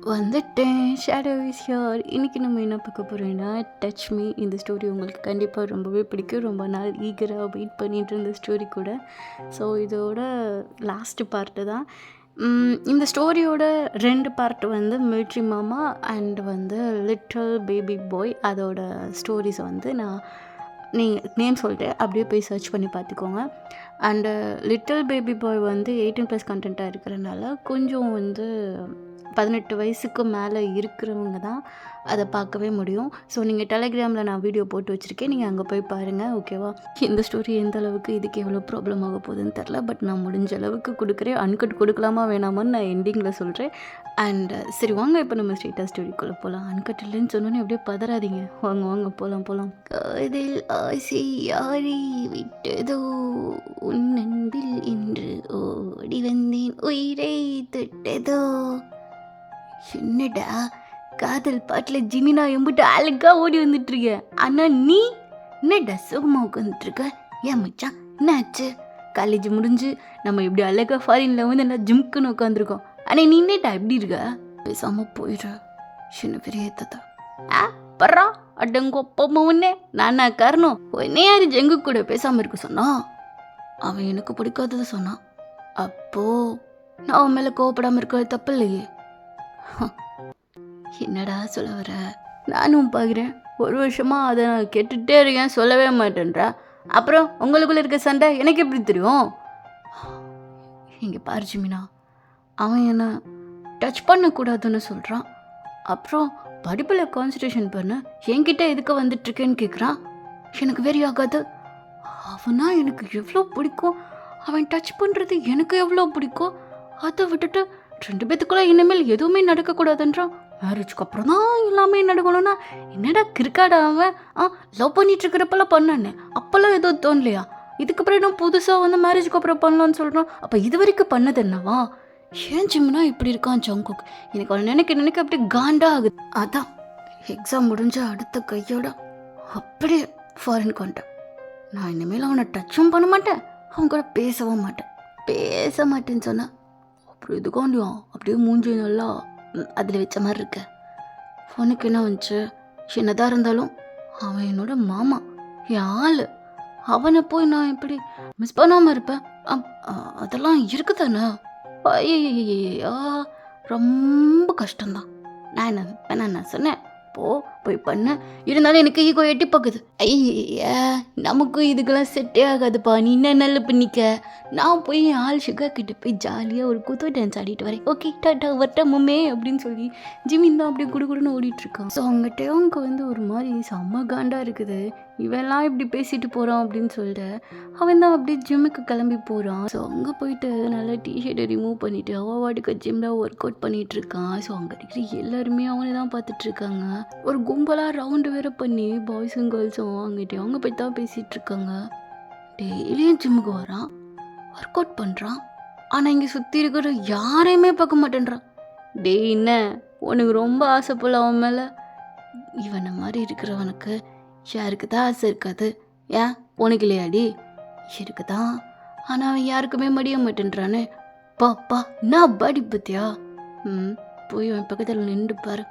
வந்துட்டேன். Shadow is here. இன்றைக்கி நம்ம என்ன பார்க்க போகிறோன்னா, டச் மீ. இந்த ஸ்டோரி உங்களுக்கு கண்டிப்பாக ரொம்பவே பிடிக்கும். ரொம்ப நாள் ஈகராக வெயிட் பண்ணிட்டு இருந்த ஸ்டோரி கூட. ஸோ இதோட லாஸ்ட்டு பார்ட்டு தான். இந்த ஸ்டோரியோட 2 பார்ட் வந்து மிலிட்ரி மாமா அண்ட் வந்து லிட்டில் பேபி பாய். அதோட ஸ்டோரிஸை வந்து நீங்கள் நேம் சொல்லிட்டு அப்படியே போய் சர்ச் பண்ணி பார்த்துக்கோங்க. அண்டு லிட்டில் பேபி பாய் வந்து 18+ கண்டென்ட்டாக இருக்கிறனால கொஞ்சம் வந்து 18 வயசுக்கு மேலே இருக்கிறவங்க தான் அதை பார்க்கவே முடியும். ஸோ நீங்கள் டெலிகிராமில் நான் வீடியோ போட்டு வச்சுருக்கேன், நீங்கள் அங்கே போய் பாருங்கள். ஓகேவா? இந்த ஸ்டோரி எந்த அளவுக்கு இதுக்கு எவ்வளோ ப்ராப்ளம் ஆக போகுதுன்னு தெரில. பட் நான் முடிஞ்ச அளவுக்கு கொடுக்குறேன். அன்கட் கொடுக்கலாமா வேணாமான்னு நான் எண்டிங்கில் சொல்கிறேன். அண்ட் சரி வாங்க, இப்போ நம்ம ஸ்ட்ரெயிட்டாக ஸ்டோரிக்குள்ளே போகலாம். அன்கட் இல்லைன்னு சொன்னோன்னே அப்படியே பதறாதீங்க. வாங்க வாங்க போகலாம். காதில் ஆசை யாரை விட்டதோ, உன் அன்பில் இன்று ஓடி வந்தேன், உயிரை தொட்டதோ. என்னடா காதல் பாட்டில் ஜிமினா எம்பிட்டு அழகா ஓடி வந்துட்டுருக்க. ஆனால் நீ என்னடா சுகமாக உட்காந்துட்ருக்க? ஏன் மச்சான் என்ன ஆச்சு? காலேஜ் முடிஞ்சு நம்ம இப்படி அழகா ஃபாரினில் வந்து நல்லா ஜிம்க்குன்னு உட்காந்துருக்கோம். ஆனால் நீ என்னடா எப்படி இருக்க? பேசாமல் போயிடுற. சின்ன பெரிய தத்தா பர்றா அடங்கோ அப்பா உன்னே நானா காரணம்? உன்னே யாரு ஜெங்கு கூட பேசாமல் இருக்க சொன்னா? அவன் எனக்கு பிடிக்காதது சொன்னான். அப்போ நான் அவன் மேலே கோவப்படாமல் இருக்கிறது தப்பு இல்லையே. என்னடா சொல்ல வர? நானும் பார்க்குறேன், ஒரு வருஷமாக அதை நான் கேட்டுகிட்டே இருக்கேன், சொல்லவே மாட்டேன்றா. அப்புறம் உங்களுக்குள்ளே இருக்க சண்டை எனக்கு எப்படி தெரியும்? இங்கே பாரு ஜிமினா, அவன் என்ன டச் பண்ணக்கூடாதுன்னு சொல்கிறான். அப்புறம் படிப்பில் கான்சன்ட்ரேஷன் பண்ண என்கிட்ட எதுக்கு வந்துட்டுருக்கேன்னு கேட்குறான். எனக்கு வெறி ஆகாது. அவனா எனக்கு எவ்வளோ பிடிக்கும், அவன் டச் பண்ணுறது எனக்கு எவ்வளோ பிடிக்கும். அதை விட்டுட்டு 2 பேத்துக்குள்ள இனிமேல் எதுவுமே நடக்கக்கூடாதுன்றான். மேரேஜ்க்கு அப்புறம் தான் எல்லாமே நடக்கணும்னா என்னடா கிறுக்காடா அவன்? லவ் பண்ணிட்டு இருக்கிறப்பெல்லாம் பண்ணானே, அப்போல்லாம் எதுவும் தோணலையா? இதுக்கப்புறம் என்ன புதுசாக வந்து மேரேஜ்க்கு அப்புறம் பண்ணலான்னு சொல்கிறான். அப்போ இது வரைக்கும் பண்ணது என்னவா? ஏன் ஜிம்னா இப்படி இருக்கான் ஜங்குக்? எனக்கு அவன் நினைக்க அப்படி காண்டா ஆகுது. அதான் எக்ஸாம் முடிஞ்ச அடுத்த கையோட அப்படியே ஃபாரின் கொண்டேன். நான் இனிமேல் அவனை டச்சும் பண்ண மாட்டேன், அவன் கூட பேசவும் மாட்டேன்னு சொன்னேன். அப்புறம் இதுக்காண்டியும் அப்படியே மூஞ்சி நல்லா அதில் வச்ச மாதிரி இருக்க. உனக்கு என்ன வந்துச்சு? என்னதான் இருந்தாலும் அவன் என்னோட மாமா, என் ஆள். அவனை போய் நான் எப்படி மிஸ் பண்ணாமல் இருப்பேன்? அதெல்லாம் இருக்குதானே? ஐயா ரொம்ப கஷ்டம்தான். நான் என்ன சொன்னேன்? போய் பண்ண. இருந்தாலும் எனக்கு ஈகோ எட்டி பார்க்குது. ஐயா நமக்கும் இதுக்கெல்லாம் செட்டே ஆகாதுப்பா. நீ என்ன நல்ல பண்ணிக்க. நான் போய் ஆள் சுகர் கிட்ட போய் ஜாலியாக ஒரு குத்து டான்ஸ் ஆடிட்டு வரேன். ஓகே டாட்டா வரட்டா மம்மே அப்படின்னு சொல்லி ஜிமின் தான் அப்படியே குடுகுடுன்னு ஓடிட்டுருக்கான். ஸோ அவங்ககிட்ட அவங்க வந்து ஒரு மாதிரி செம்ம காண்டாக இருக்குது. இவெல்லாம் இப்படி பேசிட்டு போகிறான் அப்படின்னு சொல்லிட்டு அவன் தான் அப்படியே ஜிம்முக்கு கிளம்பி போகிறான். ஸோ அங்கே போயிட்டு நல்லா டிஷர்ட்டை ரிமூவ் பண்ணிவிட்டு அவன் வாட்டுக்கு ஜிம்மில் ஒர்க் அவுட் பண்ணிகிட்டு இருக்கான். ஸோ அங்கே இருக்கிற எல்லாருமே அவனை தான் பார்த்துட்ருக்காங்க. ஒரு கும்பலாக ரவுண்டு வேறு பண்ணி பாய்ஸும் கேர்ள்ஸும் அங்கிட்ட அவங்க போய் தான் பேசிகிட்டு இருக்காங்க. டெய்லியும் ஜிம்முக்கு வரான், ஒர்க் அவுட் பண்ணுறான். ஆனால் இங்கே சுற்றி இருக்கிற யாரையுமே பார்க்க மாட்டேன்றான். என்ன உனக்கு ரொம்ப ஆசை போல அவன் மேலே? இவனை மாதிரி இருக்கிறவனுக்கு யாருக்கு தான் ஆசை இருக்காது? ஏன் உனக்கு இல்லையாடி? இருக்குதான், ஆனால் அவன் யாருக்குமே மடிய மாட்டேன்றானே. பாப்பா நான் பாடி பத்தியா? போய் அவன் பக்கத்தில் நின்று பாரு,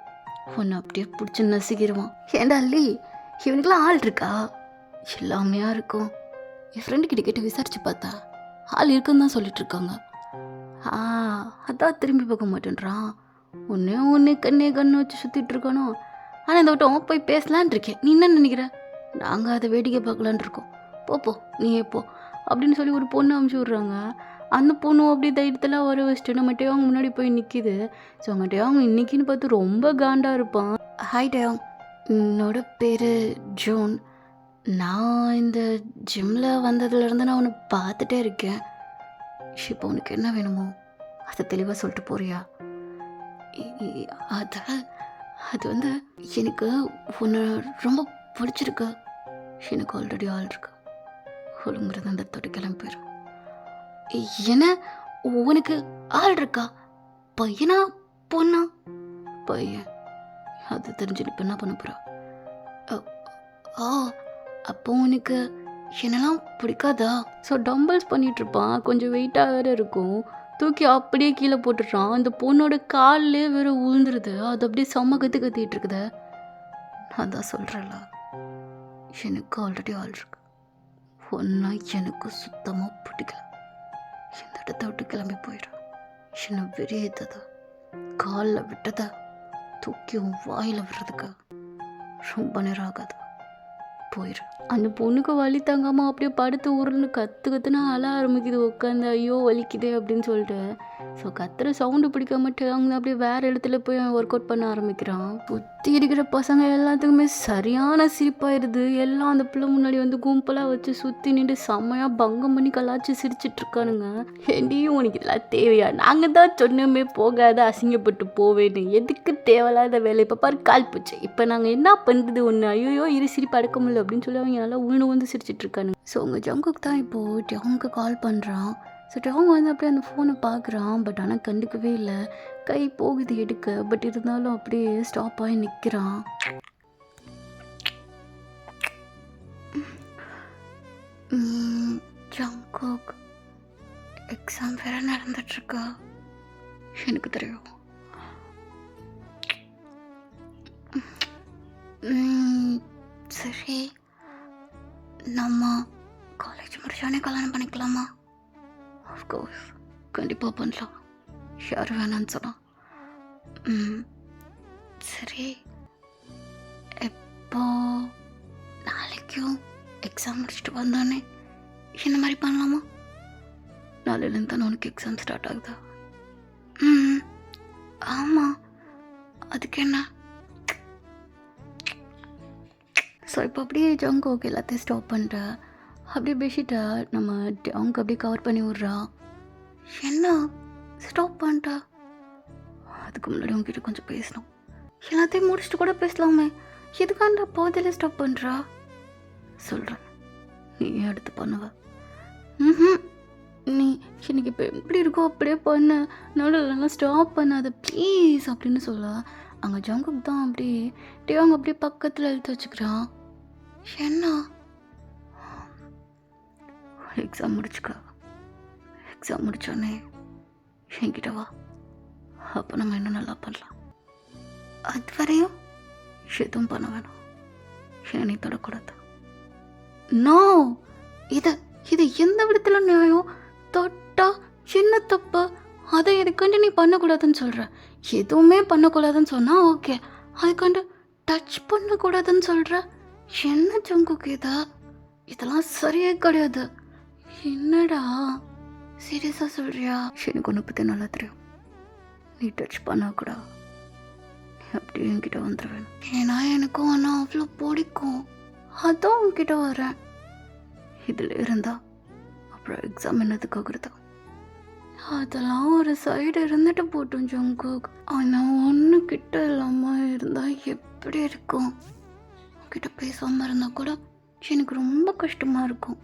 உன்னை அப்படியே பிடிச்சி நசுக்கிடுவான். ஏண்டா அல்லி, இவனுக்கெல்லாம் ஆள் இருக்கா? எல்லாமே இருக்கும். என் ஃப்ரெண்டு கிட்ட கேட்டு விசாரிச்சு பார்த்தா ஆள் இருக்குன்னு தான் சொல்லிட்டு இருக்காங்க. அதான் திரும்பி பார்க்க மாட்டேன்றான். ஒன்று கண்ணு வச்சு சுற்றிட்டு இருக்கானோ. ஆனால் இந்த விட்டம் போய் பேசலான் இருக்கேன். நீ என்ன நினைக்கிற? நாங்கள் அதை வேடிக்கை பார்க்கலான் இருக்கோம். போ நீயே போ அப்படின்னு சொல்லி ஒரு பொண்ணு அமுச்சு விட்றாங்க. அந்த பொண்ணு அப்படி தைரியத்தில் வர வச்சுட்டு நம்ம டேவாங்க முன்னாடி போய் நிற்கிது. ஸோ அவங்க டேவாங்க இன்னைக்குன்னு பார்த்து ரொம்ப காண்டாக இருப்பான். ஹாய் டேவாங், என்னோட பேர் ஜோன். நான் இந்த ஜிம்மில் வந்ததுலேருந்து நான் உன்னை பார்த்துட்டே இருக்கேன். இப்போ உனக்கு என்ன வேணுமோ அதை தெளிவாக சொல்லிட்டு போறியா? அது வந்து எனக்கு உன்னை ரொம்ப பிடிச்சிருக்கு. எனக்கு ஆல்ரெடி ஆள் இருக்கு. ஒழுங்குறது அந்த தொட்டு கிளம்பி போயிடும். என்ன உனக்கு ஆள் இருக்கா? பையனா பொண்ணா? பையன். அது தெரிஞ்சு இப்போ என்ன பண்ண போகிறா? அப்போ உனக்கு என்னெல்லாம் பிடிக்காதா? ஸோ டம்பிள்ஸ் பண்ணிகிட்ருப்பான், கொஞ்சம் வெயிட்டாக வேறு இருக்கும். தூக்கி அப்படியே கீழே போட்டுடுறான். அந்த பொண்ணோட கால்லே வேற விழுந்துருது. அது அப்படியே செம்ம கத்திட்டு இருக்குது. நான் தான் சொல்கிறேன்ல, எனக்கு ஆல்ரெடி ஆள் இருக்கு. ஒன்றா எனக்கு சுத்தமாக பிடிக்கல. இந்த இடத்த விட்டு கிளம்பி போயிடும். என்னை வெறியேற்றதா காலில் விட்டதா தூக்கி உன் வாயில் விடுறதுக்கு ரொம்ப நேரம் ஆகாது. போயிடு. அந்த பொண்ணுக்கு வலி தாங்காமல் அப்படியே படுத்து ஊருன்னு கத்துனா அழ ஆரம்பிக்குது உட்காந்து. ஐயோ வலிக்குதே அப்படின்னு சொல்லிட்டு. ஸோ கத்துற சவுண்டு பிடிக்க மாட்டேன். அவங்க அப்படியே வேறு இடத்துல போய் ஒர்க் அவுட் பண்ண ஆரம்பிக்கிறான். சுற்றி இருக்கிற பசங்க எல்லாத்துக்குமே சரியான சிரிப்பாயிருது. எல்லாம் அந்த பிள்ளை முன்னாடி வந்து கும்பலாக வச்சு சுற்றி நின்று செம்மையாக பங்கம் பண்ணி கலாச்சி சிரிச்சிட்டு இருக்கானுங்க. ஏண்டியும் உனக்கு எல்லாம் தேவையா? நாங்கள் தான் சொன்னோமே போகாத, அசிங்கப்பட்டு போவேன்னு. எதுக்கு தேவையில்லாத வேலை? இப்போ பாரு கால் போச்சு. இப்போ நாங்கள் என்ன பண்ணுறது ஒன்று? ஐயோ இரு சிரிப்பு அடக்க முடியல அப்படின்னு சொல்லி அவங்க நல்லா உழுந்து சிரிச்சிட்டு இருக்கானுங்க. ஸோ உங்கள் ஜங்குக்கு தான் இப்போது டவுனுக்கு கால் பண்ணுறான். ஸோ டவுன் வந்து அப்படியே அந்த ஃபோனை பார்க்குறான். பட் ஆனால் கண்டுக்கவே இல்லை. கை போகுது எடுக்க. பட் இருந்தாலும் அப்படியே ஸ்டாப் ஆகி நிற்கிறான். ஜங்குக் எக்ஸாம் வேற நடந்துட்டுருக்கா. எனக்கு தெரியும். சரி, நம்ம காலேஜ் முடிச்சோடனே கல்யாணம் பண்ணிக்கலாமா? அஃப்கோர்ஸ், கண்டிப்பாக பண்ணலாம். யார் வேணான்னு சொன்னா? சரி, எப்போ? நாளைக்கும் எக்ஸாம் முடிச்சுட்டு வந்தோடனே என்ன மாதிரி பண்ணலாமா? நாளையிலேருந்து தானே உனக்கு எக்ஸாம் ஸ்டார்ட் ஆகுதா? ஆமாம், அதுக்கு என்ன? ஸோ இப்போ அப்படியே ஜங்குக்கு எல்லாத்தையும் ஸ்டாப் பண்ணுறா. அப்படியே பெட்ஷீட்டை நம்ம அவங்க அப்படியே கவர் பண்ணி விட்றா. என்ன ஸ்டாப் பண்ணிட்டா? அதுக்கு முன்னாடி உங்ககிட்ட கொஞ்சம் பேசணும். எல்லாத்தையும் முடிச்சுட்டு கூட பேசலாமே. எதுக்காண்டா பாதியில் ஸ்டாப் பண்ணுறா? சொல்கிறேன், நீ அடுத்து பண்ணுவ. நீ எனக்கு இப்போ எப்படி இருக்கோ அப்படியே பண்ண. நடுவில் ஸ்டாப் பண்ணாத ப்ளீஸ் அப்படின்னு சொல்ல. அங்கே ஜங்குக்கு தான் அப்படியே அவங்க அப்படியே பக்கத்தில் இழுத்து வச்சுக்கிறான். என்ன? எக்ஸாம் முடிச்சுக்கா. எக்ஸாம் முடிச்சோடனே என்கிட்ட வா. அப்போ நம்ம இன்னும் நல்லா பண்ணலாம். அது வரையும் எதுவும் பண்ண வேணாம். என்னை தொடக்கூடாது. நோ, இது எந்த விதத்தில் நியாயம்? தொட்டா சின்ன தப்பு. அதை எதுக்காண்டு நீ பண்ணக்கூடாதுன்னு சொல்கிற? எதுவுமே பண்ணக்கூடாதுன்னு சொன்னால் ஓகே. அதுக்காண்டு டச் பண்ணக்கூடாதுன்னு சொல்கிற? என்ன ஜங்குக்கு இதெல்லாம் சரியே கிடையாது. என்னடா சீரியஸாக சொல்கிறியா? எனக்கு ஒன்று பற்றி நல்லா தெரியும். நீ டச் பண்ணக்கூடா. அப்படியே என்கிட்ட வந்துடுவேன். ஏன்னா எனக்கும் ஆனால் அவ்வளோ பிடிக்கும். அதான் உன்கிட்ட வரேன். இதில் இருந்தா அப்புறம் எக்ஸாம் என்னதுக்காகிறது? அதெல்லாம் ஒரு சைடு இருந்துட்டு போட்டோம் ஜங்குக். ஆனால் ஒன்று கிட்ட இல்லாமல் இருந்தால் எப்படி இருக்கும்? கிட்ட பேசாமல் இருந்தால் கூட எனக்கு ரொம்ப கஷ்டமாக இருக்கும்.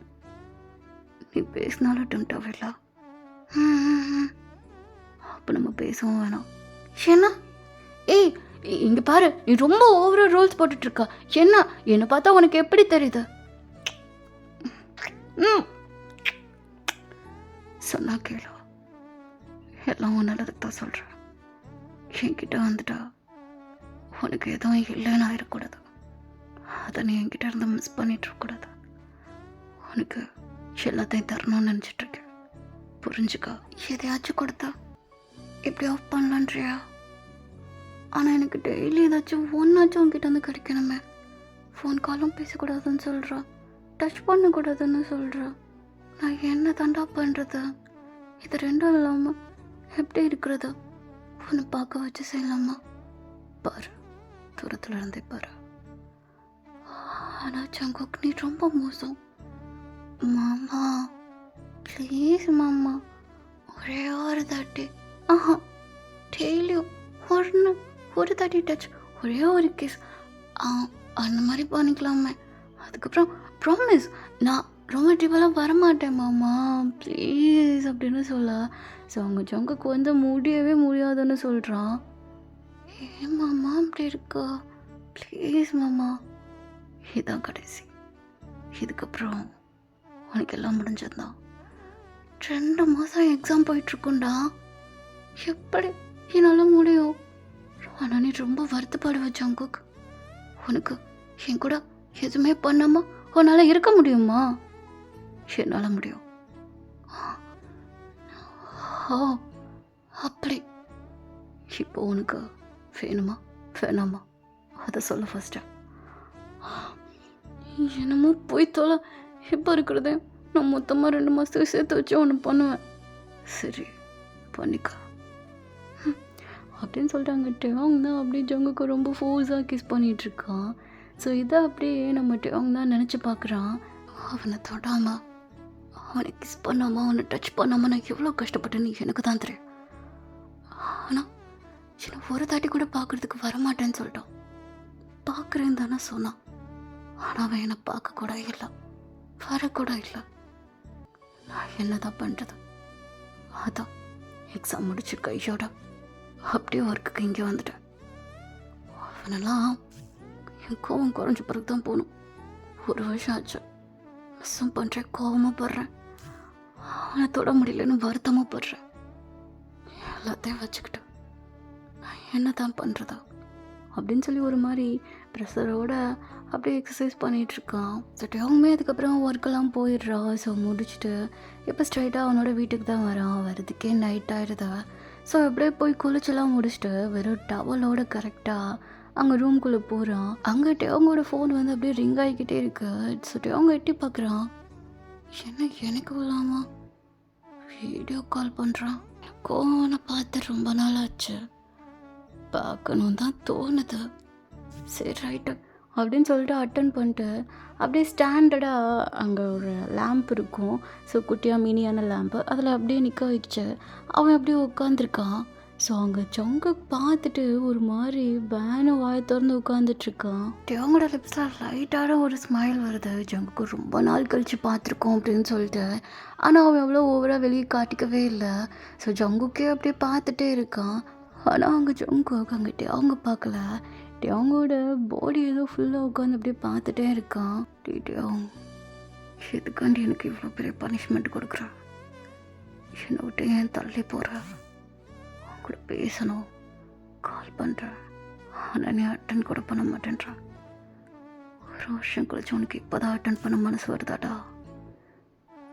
நீ பேசினாலும் டெம்டாவில்ல. அப்போ நம்ம பேசவும் வேணாம். ஏன்னா ஏய் இங்கே பாரு, நீ ரொம்ப ஓவராக ரூல்ஸ் போட்டுட்ருக்கா. என்னை பார்த்தா உனக்கு எப்படி தெரியுது? சொன்னா கேளு. எல்லாம் நல்லதுக்கு தான் சொல்கிறேன். என்கிட்ட வந்துட்டா உனக்கு எதுவும் இல்லைன்னு ஆயிடக்கூடாது. அதை நீ என்கிட்ட இருந்து மிஸ் பண்ணிட்டு இருக்கக்கூடாது. உனக்கு எல்லாத்தையும் தரணும்னு நினச்சிட்ருக்கேன். புரிஞ்சுக்கா. எதையாச்சும் கொடுத்தா இப்படி ஆஃப் பண்ணலான்றியா? ஆனால் எனக்கு டெய்லி ஏதாச்சும் ஒன்றாச்சும் உங்ககிட்ட வந்து கிடைக்கணுமே. ஃபோன் காலும் பேசக்கூடாதுன்னு சொல்கிறா. டச் பண்ணக்கூடாதுன்னு சொல்கிறா. நான் என்ன தாண்டா பண்ணுறது? இது ரெண்டும் இல்லாமல் எப்படி இருக்கிறது? ஒன்று பார்க்க வச்சு செய்யலாமா? பாரு, தூரத்தில் இருந்தே பாரு. ஆனால் ஜங்குக் நீ ரொம்ப மோசம். மாமா ப்ளீஸ் மாமா, ஒரே ஒரு தாட்டி. டெய்லியும் ஒரு தாட்டி டச், ஒரே ஒரு கிஸ், அந்த மாதிரி பண்ணிக்கலாமே. அதுக்கப்புறம் ப்ராமிஸ் நான் ரொமாட்டிவெல்லாம் வரமாட்டேன் மாமா ப்ளீஸ் அப்படின்னு சொல்ல. ஸோ அவங்க ஜங்குக்கு வந்து முடியவே முடியாதுன்னு சொல்கிறான். ஏன் மாமா அப்படி இருக்கா? ப்ளீஸ் மாமா, இதுதான் கடைசி. இதுக்கப்புறம் உனக்கு எல்லாம் முடிஞ்சதுதான். 2 மாதம் எக்ஸாம் போயிட்டுருக்குண்டா. எப்படி என்னால் முடியும்? ஆனால் நீ ரொம்ப வருத்தப்படுவ ஜங்குக். உனக்கு என் கூட எதுவுமே பண்ணாம உன்னால் இருக்க முடியுமா? என்னால் முடியும். ஓ அப்படி. இப்போ உனக்கு வேணுமா வேணாமா அதை சொல்ல ஃபஸ்ட்டு. என்னமோ போய் தொலை. இப்போ இருக்கிறதே நான் மொத்தமாக 2 மாதத்துக்கு சேர்த்து வச்சு ஒன்று பண்ணுவேன். சரி பண்ணிக்க அப்படின்னு சொல்லிட்டாங்க. டேவாங் தான் அப்படியே ஜங்குக்கு ரொம்ப ஃபோர்ஸாக கிஸ் பண்ணிகிட்ருக்கான். ஸோ இதை அப்படியே நம்ம டேவாங் தான் நினச்சி பார்க்குறான். அவனை தொடாமல், அவனை கிஸ் பண்ணாமல், அவனை டச் பண்ணாமல் நான் எவ்வளோ கஷ்டப்பட்டேன்னு எனக்கு தான் தெரியும். ஆனால் என்னை ஒரு தாட்டி கூட பார்க்குறதுக்கு வரமாட்டேன்னு சொல்லிட்டான். பார்க்குறேன்னு தானே சொன்னான். ஆனால் அவன் என்னை பார்க்க கூட இல்லை, வரக்கூட இல்லை. நான் என்ன தான் பண்ணுறது? அதான் எக்ஸாம் முடிச்சு கையோட அப்படியே ஒர்க்குக்கு இங்கே வந்துட்டேன். அவனெல்லாம் என் கோவம் குறைஞ்ச பிறகு தான் போகணும். 1 வருஷம் ஆச்சு. மிஸ்ஸும் பண்ணுறேன், கோவமாக படுறேன், அவனை தொட முடியலன்னு வருத்தமாக படுறேன். எல்லாத்தையும் வச்சுக்கிட்டு நான் என்ன தான் பண்ணுறதா அப்படின்னு சொல்லி ஒரு மாதிரி ப்ரெஷரோட அப்படியே எக்ஸசைஸ் பண்ணிகிட்ருக்கான். சட்டையாகவுமே அதுக்கப்புறம் ஒர்க்கெல்லாம் போயிடுறா. ஸோ முடிச்சுட்டு இப்போ ஸ்ட்ரைட்டாக அவனோட வீட்டுக்கு தான் வரான். வரதுக்கே நைட் ஆகிடுதா. ஸோ அப்படியே போய் குளிச்செல்லாம் முடிச்சுட்டு வெறும் டவலோட கரெக்டாக அங்கே ரூம்குள்ளே போகிறான். அங்கே டேவங்கோட ஃபோன் வந்து அப்படியே ரிங் ஆகிக்கிட்டே இருக்கு. ஸோ டேவங்க எட்டி பார்க்குறான். என்ன எனக்கு இல்லாமா வீடியோ கால் பண்ணுறான். கோவனை பார்த்து ரொம்ப நாள் ஆச்சு, பார்க்கணும் தான் தோணுது. சரி ரைட்டு அப்படின்னு சொல்லிட்டு அட்டன் பண்ணிட்டு அப்படியே ஸ்டாண்டர்டாக அங்கே ஒரு லேம்ப் இருக்கும். ஸோ குட்டியாக மினியான லேம்ப்பு அதில் அப்படியே நிற்க வச்சு அவன் அப்படியே உட்காந்துருக்கான். ஸோ அங்கே ஜங்கு பார்த்துட்டு ஒரு மாதிரி பேனை வாயை திறந்து உட்காந்துட்ருக்கான். அவங்களோட லிப்ஸில் லைட்டான ஒரு ஸ்மைல் வருது. ஜங்குக்கு ரொம்ப நாள் கழித்து பார்த்துருக்கோம் அப்படின்னு சொல்லிட்டு. ஆனால் அவன் எவ்வளோ ஓவராக வெளியே காட்டிக்கவே இல்லை. ஸோ ஜங்குக்கே அப்படியே பார்த்துட்டே இருக்கான். ஆனால் அவங்க ஜங்குக்கு அங்கிட்டே அவங்க பார்க்கல. அவங்களோட பாடி ஏதோ ஃபுல்லாக உட்காந்து அப்படியே பார்த்துட்டே இருக்கான். அவங்க எதுக்காண்டி எனக்கு இவ்வளோ பெரிய பனிஷ்மெண்ட் கொடுக்குறா? என்னை விட்டு ஏன் தள்ளி போகிற? கூட பேசணும், கால் பண்ணுறேன், ஆனால் நீ அட்டன் கூட பண்ண மாட்டேன்றா. 1 வருஷம் கழிச்சு உனக்கு இப்போ தான் அட்டன் பண்ண மனசு வருதாடா?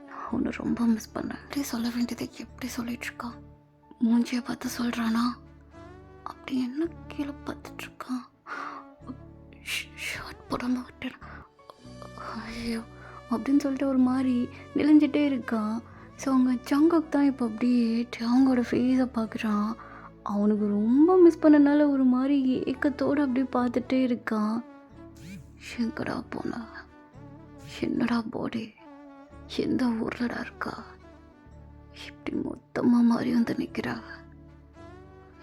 நான் உன்னை ரொம்ப மிஸ் பண்ணேன். அப்படியே சொல்ல வேண்டியதை எப்படி சொல்லிகிட்ருக்கான்? மூஞ்சியை பார்த்து சொல்கிறானா? அப்படி என்ன கீழே பார்த்துட்ருக்கான்? ஷார்ட் போடாம விட்டேன். ஐயோ அப்படின்னு சொல்லிட்டு ஒரு மாதிரி நெளிஞ்சிட்டே இருக்கான். ஸோ அவங்க ஜங்குக் தான் இப்போ அப்படியே அவங்களோட ஃபேஸை பார்க்குறான். அவனுக்கு ரொம்ப மிஸ் பண்ணனால ஒரு மாதிரி ஏக்கத்தோடு அப்படியே பார்த்துட்டே இருக்கான். எங்கடா போனா? என்னடா பாடி? எந்த ஊர்லடா இருக்கா? இப்படி மொத்தமாக மாதிரி வந்து நிற்கிறா.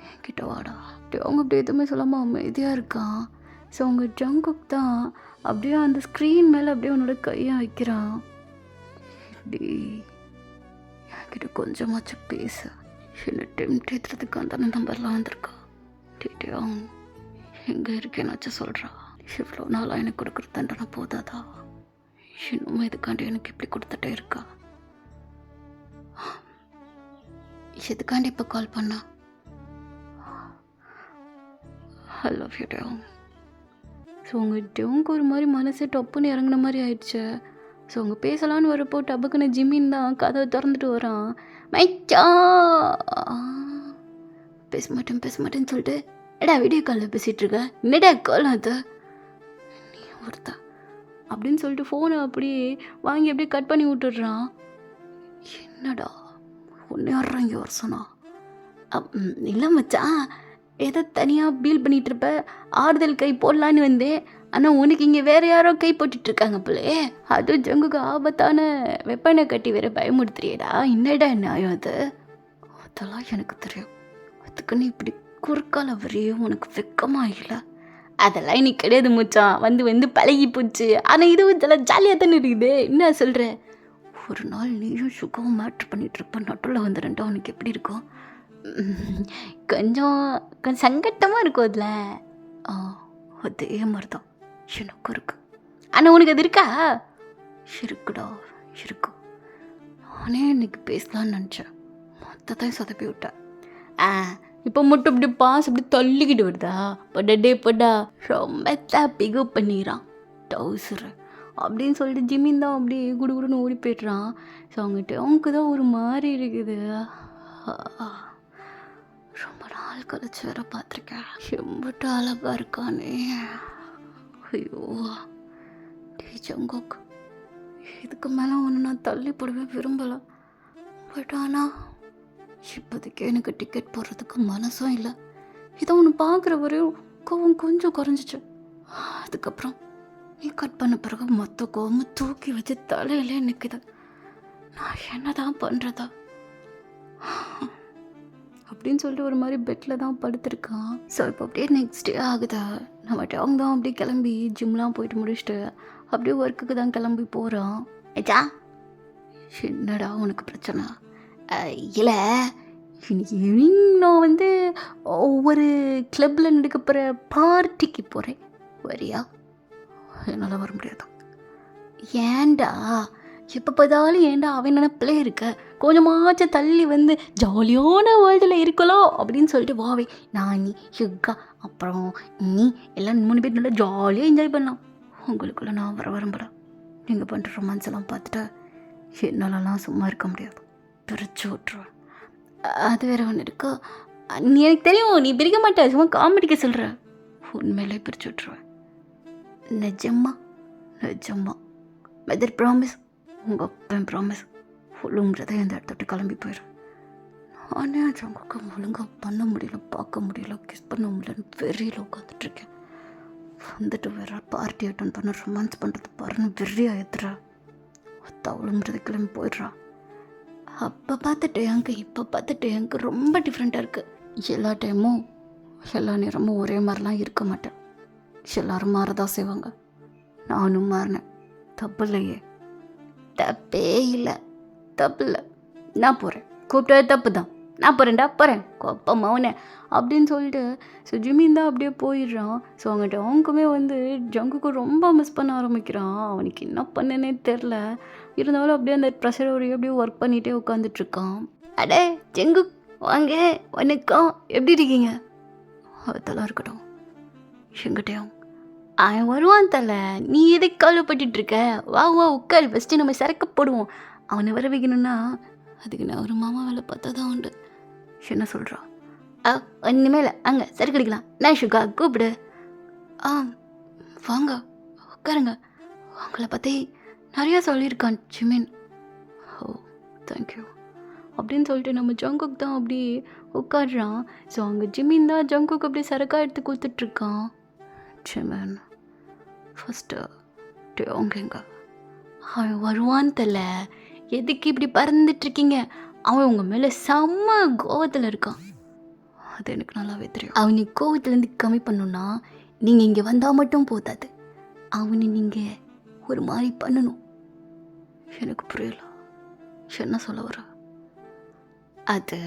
என்கிட்ட வாடா. அவங்க அப்படி எதுவுமே சொல்லாமல் அமைதியாக இருக்கான். ஸோ அவங்க ஜங்குக் தான் அப்படியே அந்த ஸ்க்ரீன் மேலே அப்படியே அவனோட கையை வைக்கிறான். இப்படி என்கிட்ட கொஞ்சமாச்சும் பேசு. என்னை டெம்ட் ஏற்றுறதுக்கு அந்த நம்பர்லாம் வந்திருக்கா. டீட்டெயில் எங்கே இருக்கேன்னாச்சும் சொல்கிறா. இவ்வளோ நாளாக எனக்கு கொடுக்குற தண்டனை போதாதா? இன்னும் இதுக்காண்டி எனக்கு இப்படி கொடுத்துட்டே இருக்கா? எதுக்காண்டி இப்போ கால் பண்ணா? I love you Dave. So உங்கள் டேவுக்கு ஒரு மாதிரி மனசு டப்புன்னு இறங்கின மாதிரி ஆயிடுச்சு. ஸோ அவங்க பேசலான்னு வரப்போ டப்புக்குன்னு ஜிம்மின் தான் கதவை திறந்துட்டு வரான். மைச்சா பேச மாட்டேன்னு சொல்லிட்டு எடா வீடியோ காலில் பேசிகிட்டு இருக்க, என்னடா கால் அது நீ ஒருத்தா அப்படின்னு சொல்லிட்டு ஃபோனை அப்படியே வாங்கி அப்படியே கட் பண்ணி விட்டுடுறான். என்னடா ஒன்று யார்றான் இங்கே வர சொன்னா? இல்லை மச்சான், ஏதோ தனியாக பீல் பண்ணிகிட்டு இருப்ப, ஆறுதல் கை போடலான்னு வந்தேன். ஆனால் உனக்கு இங்கே வேறு யாரோ கை போட்டுட்ருக்காங்க போலே. அதுவும் ஜங்குக்கு ஆபத்தான வெப்பனை கட்டி வேற பயமுடுத்துறியடா. என்னடா நியாயம் அது? அதெல்லாம் எனக்கு தெரியும். அதுக்குன்னு இப்படி குறுக்கால வரையும் உனக்கு வெக்கமாக இல்லை? அதெல்லாம் இன்னைக்கு கிடையாது மச்சான், வந்து பழகி போச்சு. ஆனால் இதுவும் இதெல்லாம் ஜாலியாக தானே இருக்குது. என்ன சொல்கிற? ஒரு நாள் நீயும் சுகம் மேட்ரு பண்ணிகிட்ருப்ப, நட்டுல வந்துடுண்டா, உனக்கு எப்படி இருக்கும்? கொஞ்சம் சங்கட்டமாக இருக்கும் அதில். அதே மாதிரி தான் எனக்கும் இருக்கு. ஆனால் உனக்கு அது இருக்கா? இருக்குடா இருக்கும். நானே இன்னைக்கு பேசலான்னு நினச்சேன், மொத்தத்தையும் சொதப்பி விட்டேன். இப்போ மட்டும் இப்படி பாஸ் இப்படி தள்ளிக்கிட்டு வருதா? படா ரொம்ப பிகு பண்ணிடுறான் டவுசரு அப்படின்னு சொல்லிட்டு ஜிமின் தான் அப்படியே குடுகுடுன்னு ஓடி போய்ட்றான். ஸோ அவங்ககிட்ட அவனுக்கு தான் ஒரு மாதிரி இருக்குது. ரொம்ப நாள் கழிச்சு வேற பார்த்துருக்கேன். எம்பிட்டு அழகா இருக்கானே. ஐயோ டே ஜங்கோக், இதுக்கு மேலே ஒன்று நான் தள்ளி போடவே விரும்பலை. பட் ஆனால் இப்போதைக்கு எனக்கு டிக்கெட் போடுறதுக்கு மனசும் இல்லை. இதை ஒன்று பார்க்குற வரையும் கோவம் கொஞ்சம் குறைஞ்சிச்சு. அதுக்கப்புறம் நீ கட் பண்ண பிறகு மொத்த கோவமும் தூக்கி வச்சு தலையிலே நிற்குது. நான் என்ன தான் பண்ணுறதா அப்படின்னு சொல்லிட்டு ஒரு மாதிரி பெட்டில் தான் படுத்திருக்கான். ஸோ இப்போ அப்படியே நெக்ஸ்ட் டே ஆகுதா. நம்ம அவங்க தான் அப்படியே கிளம்பி ஜிம்லாம் போயிட்டு முடிச்சுட்டு அப்படியே ஒர்க்குக்கு தான் கிளம்பி போகிறான். ஏச்சா என்னடா உனக்கு பிரச்சனை? இல்லை, இன்னைக்கு ஈவினிங் நான் வந்து ஒவ்வொரு கிளப்பில் நடக்க போகிற பார்ட்டிக்கு போகிறேன், வரியா? என்னால் வர முடியாது. ஏண்டா எப்போ பார்த்தாலும் ஏண்டா அவன் நினப்பிலே இருக்க? கொஞ்சமாச்சும் தள்ளி வந்து ஜாலியான வேர்ல்டில் இருக்கலாம் அப்படின்னு சொல்லிட்டு வாவே. நான் நீ யுகா அப்புறம் நீ எல்லாம் 3 பேர் நல்லா ஜாலியாக என்ஜாய் பண்ணலாம். உங்களுக்குள்ள நான் வர விரும்பல. நீங்கள் பண்ணுற ரொமான்ஸ் எல்லாம் பார்த்துட்டு என்னாலலாம் சும்மா இருக்க முடியாது, பிரித்து விட்ருவேன். அது வேறு ஒன்று இருக்கா? நீ எனக்கு தெரியும், நீ பிரிக்க மாட்டே, சும்மா காமெடிக்க சொல்கிற. உண்மையிலே பிரித்து விட்ருவேன். நிஜமா நிஜமா வெதர் ப்ராமிஸ்? உங்கள் அப்பன் ப்ராமிஸ் ஒழுங்குறதை இந்த இடத்த கிளம்பி போயிடும். நானே ஜங்குக்கு ஒழுங்காக பண்ண முடியல, பார்க்க முடியல, கிஸ் பண்ண முடியலன்னு வெறியில் உட்காந்துட்ருக்கேன். வந்துட்டு வேற பார்ட்டி அட்டன் பண்ண ரொமான்ஸ் பண்ணுறது பாருன்னு வெறியா ஏற்றுறா. ஒழுங்குறது கிளம்பி போயிடுறா. அப்போ பார்த்துட்டு எனக்கு இப்போ பார்த்துட்டு எனக்கு ரொம்ப டிஃப்ரெண்ட்டாக இருக்குது. எல்லா டைமும் எல்லா நேரமும் ஒரே மாதிரிலாம் இருக்க மாட்டேன். எல்லோரும் மாறதான் செய்வாங்க. நானும் மாறினேன். தப்பு இல்லையே? தப்பே இல்லை, தப்பு இல்லை. நான் போகிறேன், கூப்பிட்டது தப்பு தான், நான் போகிறேன்டா, போகிறேன் கொப்ப மௌனே அப்படின்னு சொல்லிட்டு ஸோ ஜிமின் தான் அப்படியே போயிடுறான். ஸோ அவங்ககிட்ட அவங்களுக்குமே வந்து ஜங்குக்கு ரொம்ப மிஸ் பண்ண ஆரம்பிக்கிறான். அவனுக்கு என்ன பண்ணனே தெரில. இருந்தாலும் அப்படியே அந்த ப்ரெஷரோடையே அப்படியே ஒர்க் பண்ணிகிட்டே உட்காந்துட்ருக்கான். அடே ஜங்கு வாங்க, வணக்கம், எப்படி இருக்கீங்க? அதெல்லாம் இருக்கட்டும், எங்கிட்டையும் அவன் வருவான் தலை, நீ எதுக்கு கவலைப்பட்டுருக்க? வா வா உட்கார், ஃபஸ்ட்டு நம்ம சரக்கு போடுவோம். அவனை வர வைக்கணும்னா அதுக்கு நான் ஒரு மாமா வேலை பார்த்தா தான் உண்டு. என்ன சொல்கிறான்? இனிமேல் அங்கே சரக்கு அடிக்கலாம். நான் ஷுகா கூப்பிடு. வாங்க உட்காருங்க, உங்களை பற்றி நிறையா சொல்லியிருக்கான் ஜிமின். ஓ தேங்க்யூ அப்படின்னு சொல்லிட்டு நம்ம ஜங்குக் தான் அப்படி உட்காடுறான். ஸோ அங்கே ஜிமின் தான் ஜங்குக் அப்படி சரக்காக எடுத்து கொடுத்துட்ருக்கான். ஜிமின் ஃபஸ்ட்டு டேங்கங்க அவன் வருவான்னு தெரியல, எதுக்கு இப்படி பறந்துட்டுருக்கீங்க? அவன் உங்கள் மேலே செம்ம கோவத்தில் இருக்கான். அது எனக்கு நல்லாவே தெரியும். அவனை கோவத்துலேருந்து கம்மி பண்ணணுன்னா நீங்கள் இங்கே வந்தால் மட்டும் போதாது, அவனை நீங்கள் ஒரு மாதிரி பண்ணணும். எனக்கு புரியல என்ன சொல்ல வர. அது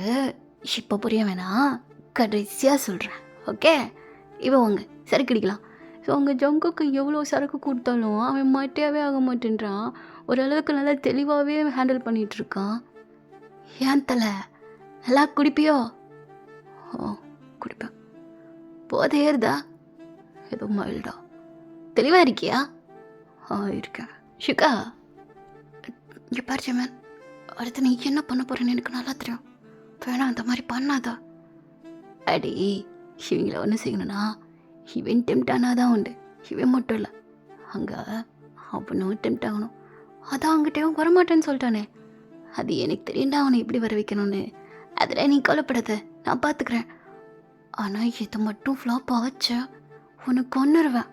இப்போ புரிய வேணாம், கடைசியாக சொல்கிறேன், ஓகே? இப்போ வாங்க சரக்கு அடிக்கலாம். ஸோ அவங்க ஜங்குக்கு எவ்வளோ சரக்கு கொடுத்தாலும் அவன் மாட்டியாகவே ஆக மாட்டேன்றான். ஓரளவுக்கு நல்லா தெளிவாகவே ஹேண்டில் பண்ணிகிட்ருக்கான். ஏன் தலை நல்லா குடிப்பியோ? ஓ குடிப்பேன். போதே ஏறுதா? ஏதோ மைல்டா. தெளிவாக இருக்கியா? இருக்கேன். ஷிகா இங்கே பாரு மேன், அடுத்து நீ என்ன பண்ண போகிறேன்னு எனக்கு நல்லா தெரியும். வேணாம் அந்த மாதிரி பண்ணாதா. அடி இவங்கள ஒன்று செய்யணும்னா இவன் டெம்ட் ஆனால் தான் உண்டு. இவன் மட்டும் இல்லை, அங்கே அவனும் டெம்ட் ஆகணும். அதான் அங்கிட்டேவும் வரமாட்டேன்னு சொல்லிட்டானே, அது எனக்கு தெரியுண்டா அவனை எப்படி வர வைக்கணும்னு. அதில் நீ கவலைப்படாத, நான் பார்த்துக்கிறேன். ஆனால் இதை மட்டும் ஃப்ளாப் ஆச்ச உனக்கு கொன்னுருவேன்.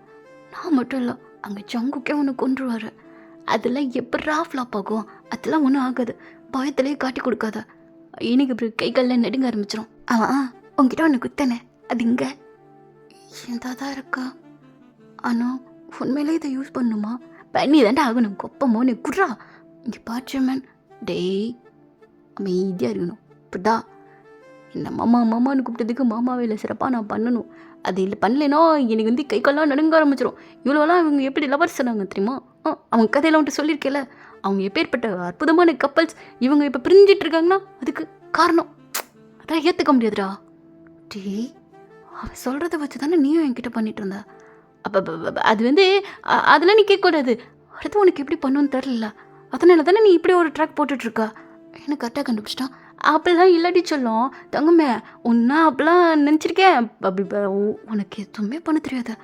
நான் மட்டும் இல்லை, அங்கே ஜங்குக்கே உனக்கு கொன்றுவார். அதெல்லாம் எப்படா ஃப்ளாப் ஆகும்? அதெல்லாம் ஒன்றும் ஆகாது, பயத்திலே காட்டி கொடுக்காத. எனக்கு இப்படி கை காலில் நெடுங்க ஆரம்பிச்சிடும். அவன் உங்ககிட்ட ஒன்று குத்தனே, அது இங்கே எந்த தான் இருக்கா. ஆனால் உண்மையிலே இதை யூஸ் பண்ணணுமா? பண்ணி தாண்டா ஆகணும். கொப்பமோ நீ குட்ரா. இங்கே பாட்சமேன் டேய் அமைதியாக இருக்கணும், இப்படா. இந்த மாமான்னு கூப்பிட்டதுக்கு மாமாவே இல்லை, சிறப்பாக நான் பண்ணணும். அது இல்லை பண்ணலைன்னா எனக்கு வந்து கை கால்லாம் நடுங்க ஆரம்பிச்சிடும். இவ்வளோலாம் இவங்க எப்படி லவர்ஸ் சொன்னாங்க தெரியுமா? அவங்க கதையெல்லாம் வந்துட்டு சொல்லியிருக்கேல, அவங்க எப்பேற்பட்ட அற்புதமான கப்பல்ஸ், இவங்க இப்போ பிரிஞ்சிட்டு இருக்காங்கன்னா அதுக்கு காரணம் அதான் ஏற்றுக்க முடியாதுடா. டீ அவன் சொல்கிறத வச்சு தானே நீயும் என்கிட்ட பண்ணிட்டு இருந்த. அப்போ அது வந்து அதெல்லாம் நீ கேட்கக்கூடாது. அடுத்து உனக்கு எப்படி பண்ணுன்னு தெரில, அதனால தானே நீ இப்படி ஒரு ட்ராக் போட்டுட்ருக்கா. எனக்கு கரெக்டாக கண்டுபிடிச்சிட்டான். அப்படிலாம் இல்லாட்டி சொல்லும் தங்கமே, உன்னா அப்படிலாம் நினச்சிருக்கேன். அப்படி உனக்கு எதுவுமே பண்ண தெரியாது.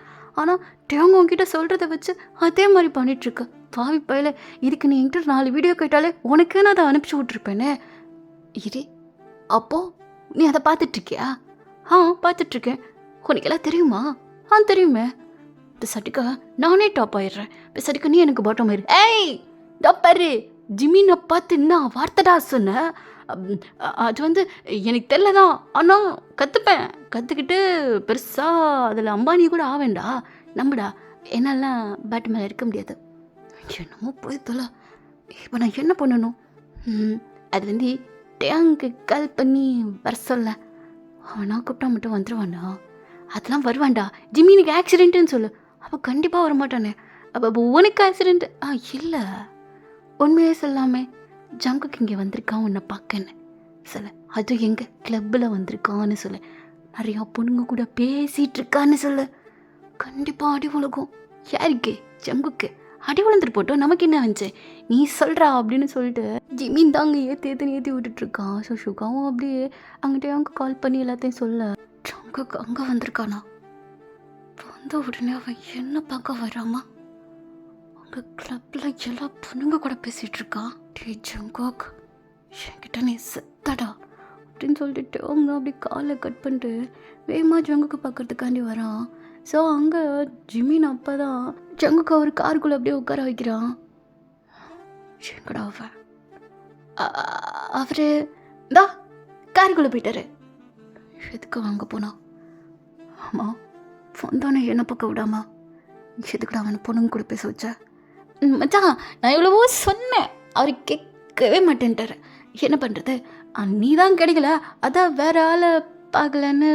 ஆனால் தேவங்க உங்ககிட்ட சொல்கிறத வச்சு அதே மாதிரி பண்ணிகிட்ருக்க. பாவி பயில, இதுக்கு நீ என்கிட்ட 4 வீடியோ கேட்டாலே உனக்கு நான் அதை அனுப்பிச்சி விட்ருப்பேனே. இரு, அப்போது நீ அதை பார்த்துட்ருக்கியா? பார்த்துட்ருக்கேன். உனக்கெல்லாம் தெரியுமா? தெரியுமே. பெசாட்டிக்கா நானே டாப் ஆயிடுறேன். பெசாட்டிக்கா நீ எனக்கு பாட்டம் ஆயிரு. ஏய் பாரு, ஜிமினை பார்த்து என்ன வார்த்தைடா சொன்ன? அது வந்து எனக்கு தெரிலதான், ஆனால் கற்றுப்பேன். கற்றுக்கிட்டு பெருசாக அதில் அம்பானி கூட ஆவேண்டா. நம்புடா, என்னெல்லாம் பேட்டு மேலே இருக்க முடியாது. என்னமோ போய் தொலை. இப்போ நான் என்ன பண்ணணும்? அது வந்து டேங்க்கு கால் பண்ணி வர சொல்ல. அவனா கூப்பிட்டா மட்டும் வந்துடுவானா? அதெல்லாம் வருவான்டா. ஜிமினுக்கு ஆக்சிடென்ட்டுன்னு சொல்லு, அப்போ கண்டிப்பாக வரமாட்டானே. அப்போ உனக்கு ஆக்சிடென்ட்? இல்லை, உண்மையே சொல்லாமே ஜங்குக்கு இங்கே வந்திருக்கான் உன்னை பார்க்கன்னு சொல்ல. அதுவும் எங்கள் கிளப்பில் வந்திருக்கான்னு சொல்ல. நிறையா பொண்ணுங்க கூட பேசிகிட்டு இருக்கான்னு சொல்ல. கண்டிப்பாக அடி உலகம். யாருக்கு? ஜங்குக்கு அடி விழுந்துட்டு போட்டோம், நமக்கு என்ன வந்துச்சு, நீ சொல்கிறா அப்படின்னு சொல்லிட்டு ஜிமின் தாங்க ஏற்றி விட்டுட்ருக்கான். ஸோ சுகாவும் அப்படியே அங்கிட்டே அவங்க கால் பண்ணி எல்லாத்தையும் சொல்ல. ஜங்குக்கு அங்கே வந்திருக்கானா? வந்த உடனே அவன் என்ன பார்க்க வராமா? அங்கே கிளப்பில் எல்லா பொண்ணுங்க கூட பேசிகிட்டு இருக்கான். டே ஜங்கோக், என்கிட்ட நீ செத்தடா அப்படின்னு சொல்லிட்டு அவங்க அப்படி காலை கட் பண்ணிட்டு வேகமாக ஜங்குக்கு பார்க்கறதுக்காண்டி வரான். ஸோ அங்கே ஜிமின் அப்போ தான் ஜங்குக்கு அவர் காருக்குள்ளே அப்படியே உட்கார வைக்கிறான். எங்கடா அவன்? அவர் தான் காருக்குள்ளே போயிட்டாரு. எதுக்கு வாங்க போனா? ஆமாம், வந்தோன்னே என்ன பக்கம் விடாமா எதுக்குடா அவனை பொண்ணுங்க கூட பேச வச்ச? மச்சான், நான் எவ்வளவோ சொன்னேன், அவர் கேட்கவே மாட்டேன்ட்டார். என்ன பண்ணுறது, நீ தான் கிடைக்கல, அதான் வேற ஆளை பார்க்கலன்னு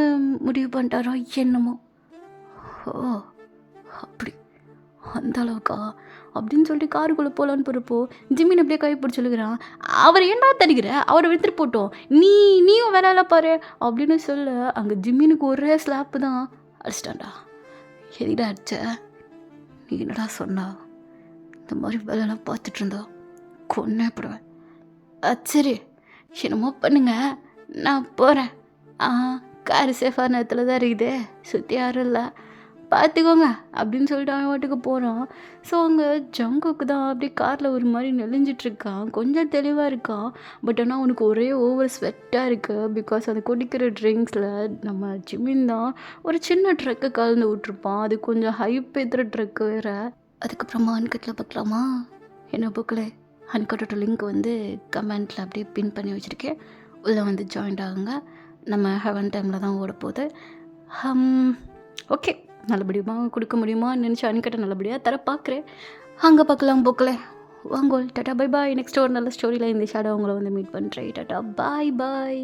முடிவு பண்ணிட்டாரோ என்னமோ. ஓ அப்படி, அந்த அளவுக்கா அப்படின்னு சொல்லிட்டு காருக்குள்ளே போகலான்னு போகிறப்போ ஜிமின் அப்படியே கை பிடிச்சி சொல்லுகிறான். அவர் என்ன தடுக்கிற, அவரை எடுத்துகிட்டு போட்டோம், நீயும் வேற ஆளை பாரு அப்படின்னு சொல்ல. அங்கே ஜிமினுக்கு ஒரே ஸ்லாப்பு தான் அடிச்சிட்டான்டா. எதிடா அடிச்ச? நீ என்னடா சொன்னா? இந்த மாதிரி வேலைலாம் பார்த்துட்டு இருந்தா கொன்னே போடுவேன். சரி, என்னமோ பண்ணுங்க, நான் போகிறேன். காரு சேஃபான இடத்துல தான் இருக்குது, சுற்றி யாரும் இல்லை, பார்த்துக்கோங்க அப்படின்னு சொல்லிட்டு அவன் வாட்டுக்கு போகிறான். ஸோ அங்கே ஜங்குக்கு தான் அப்படியே காரில் ஒரு மாதிரி நெளிஞ்சிட்ருக்கான். கொஞ்சம் தெளிவாக இருக்கான், பட் ஆனால் அவனுக்கு ஒரே ஓவர் ஸ்வெட்டாக இருக்குது. பிகாஸ் அது குடிக்கிற ட்ரிங்க்ஸில் நம்ம ஜிமின் தான் ஒரு சின்ன ட்ரக்கை கலந்து விட்ருப்பான். அது கொஞ்சம் ஹைப் ஏற்றுற ட்ரக்கு வேறு. அதுக்கப்புறமா அன்கட்டில் பார்க்கலாமா? என்ன புக்கில் அன்கட்டோட லிங்க் வந்து கமெண்ட்டில் அப்படியே பின் பண்ணி வச்சுருக்கேன். உள்ளே வந்து ஜாயின்ட் ஆகுங்க. நம்ம ஹெவன் டைமில் தான் ஓட போகுது. ஓகே, நல்லபடியாக கொடுக்க முடியுமான்னு நினச்சி அன்கட்டை நல்லபடியாக தர பார்க்குறேன். அங்கே பார்க்கலாம் போக்கல. வாங்கோல், டாட்டா பை பாய். நெக்ஸ்ட் ஒரு நல்ல ஸ்டோரியில் இந்த ஷேடோ அவங்கள வந்து மீட் பண்ணுறேன். டாட்டா பாய் பாய்.